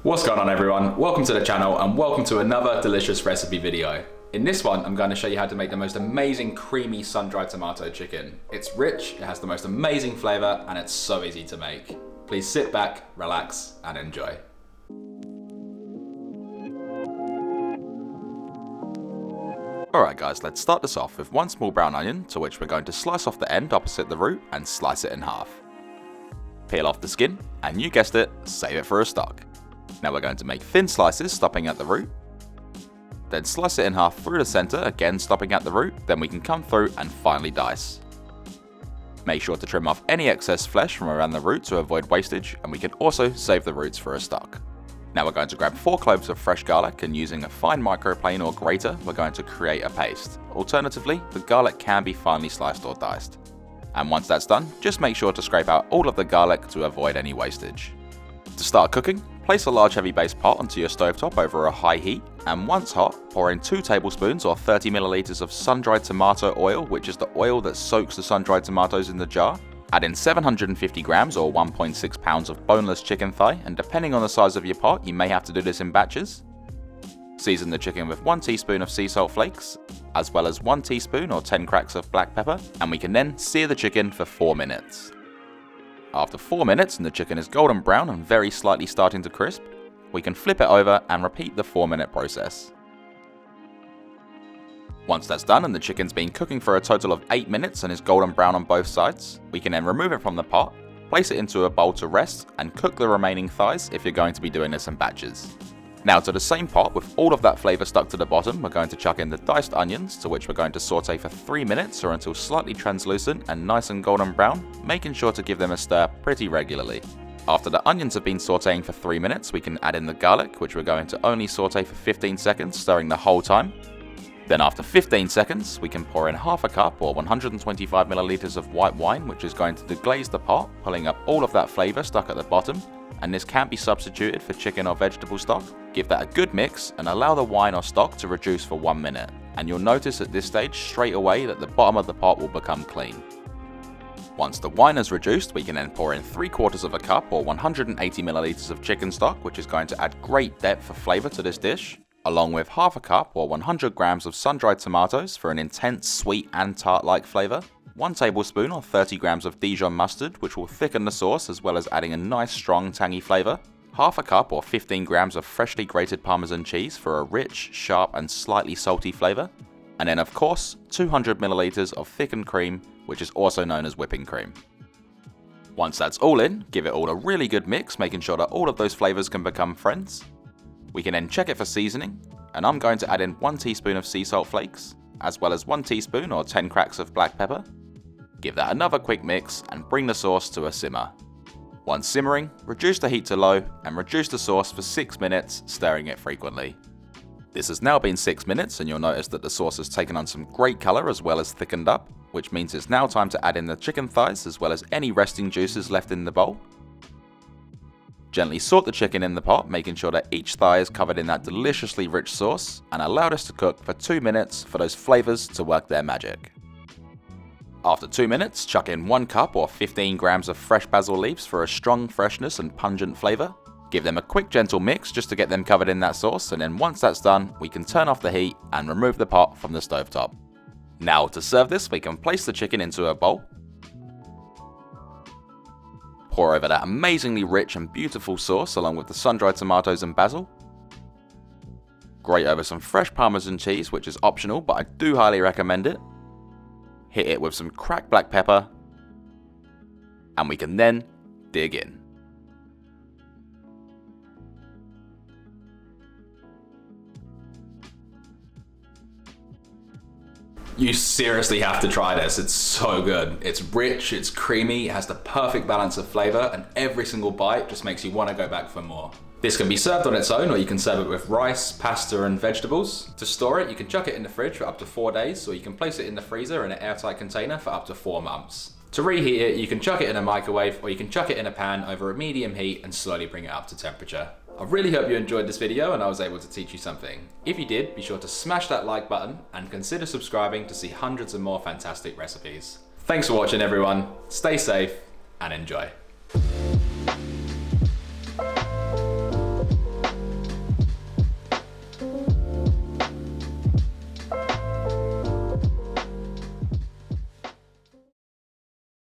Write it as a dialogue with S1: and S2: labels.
S1: What's going on everyone? Welcome to the channel and welcome to another delicious recipe video. In this one, I'm going to show you how to make the most amazing creamy sun-dried tomato chicken. It's rich, it has the most amazing flavor, and it's so easy to make. Please sit back, relax, and enjoy. Alright guys, let's start this off with one small brown onion, to which we're going to slice off the end opposite the root and slice it in half. Peel off the skin, and you guessed it, save it for a stock. Now we're going to make thin slices, stopping at the root. Then slice it in half through the center, again stopping at the root, then we can come through and finely dice. Make sure to trim off any excess flesh from around the root to avoid wastage, and we can also save the roots for a stock. Now we're going to grab 4 cloves of fresh garlic, and using a fine microplane or grater, we're going to create a paste. Alternatively, the garlic can be finely sliced or diced. And once that's done, just make sure to scrape out all of the garlic to avoid any wastage. To start cooking, place a large heavy base pot onto your stovetop over a high heat, and once hot, pour in 2 tablespoons or 30 milliliters of sun-dried tomato oil, which is the oil that soaks the sun-dried tomatoes in the jar. Add in 750 grams or 1.6 pounds of boneless chicken thigh, and depending on the size of your pot, you may have to do this in batches. Season the chicken with 1 teaspoon of sea salt flakes, as well as 1 teaspoon or 10 cracks of black pepper, and we can then sear the chicken for 4 minutes. After 4 minutes and the chicken is golden brown and very slightly starting to crisp, we can flip it over and repeat the 4-minute process. Once that's done and the chicken's been cooking for a total of 8 minutes and is golden brown on both sides, we can then remove it from the pot, place it into a bowl to rest, and cook the remaining thighs if you're going to be doing this in batches. Now to the same pot, with all of that flavour stuck to the bottom, we're going to chuck in the diced onions, to which we're going to saute for 3 minutes or until slightly translucent and nice and golden brown, making sure to give them a stir pretty regularly. After the onions have been sauteing for 3 minutes, we can add in the garlic, which we're going to only saute for 15 seconds, stirring the whole time. Then after 15 seconds, we can pour in half a cup or 125 milliliters of white wine, which is going to deglaze the pot, pulling up all of that flavour stuck at the bottom, and this can be substituted for chicken or vegetable stock. Give that a good mix and allow the wine or stock to reduce for 1 minute, and you'll notice at this stage straight away that the bottom of the pot will become clean. Once the wine is reduced, we can then pour in 3/4 of a cup or 180 milliliters of chicken stock, which is going to add great depth for flavour to this dish, along with half a cup or 100 grams of sun-dried tomatoes for an intense sweet and tart-like flavour, 1 tablespoon or 30 grams of Dijon mustard, which will thicken the sauce as well as adding a nice strong tangy flavour, half a cup or 15 grams of freshly grated Parmesan cheese for a rich, sharp and slightly salty flavour, and then of course 200 milliliters of thickened cream, which is also known as whipping cream. Once that's all in, give it all a really good mix, making sure that all of those flavours can become friends. We can then check it for seasoning, and I'm going to add in 1 teaspoon of sea salt flakes, as well as 1 teaspoon or 10 cracks of black pepper. Give that another quick mix and bring the sauce to a simmer. Once simmering, reduce the heat to low and reduce the sauce for 6 minutes, stirring it frequently. This has now been 6 minutes and you'll notice that the sauce has taken on some great colour as well as thickened up, which means it's now time to add in the chicken thighs as well as any resting juices left in the bowl. Gently salt the chicken in the pot, making sure that each thigh is covered in that deliciously rich sauce, and allow this to cook for 2 minutes for those flavours to work their magic. After 2 minutes, chuck in 1 cup or 15 grams of fresh basil leaves for a strong freshness and pungent flavour. Give them a quick gentle mix just to get them covered in that sauce, and then once that's done, we can turn off the heat and remove the pot from the stovetop. Now to serve this, we can place the chicken into a bowl. Pour over that amazingly rich and beautiful sauce along with the sun-dried tomatoes and basil. Grate over some fresh Parmesan cheese, which is optional, but I do highly recommend it. Hit it with some cracked black pepper, and we can then dig in. You seriously have to try this, it's so good. It's rich, it's creamy, it has the perfect balance of flavour, and every single bite just makes you want to go back for more. This can be served on its own, or you can serve it with rice, pasta and vegetables. To store it, you can chuck it in the fridge for up to 4 days, or you can place it in the freezer in an airtight container for up to 4 months. To reheat it, you can chuck it in a microwave, or you can chuck it in a pan over a medium heat and slowly bring it up to temperature. I really hope you enjoyed this video and I was able to teach you something. If you did, be sure to smash that like button and consider subscribing to see hundreds of more fantastic recipes. Thanks for watching everyone, stay safe and enjoy.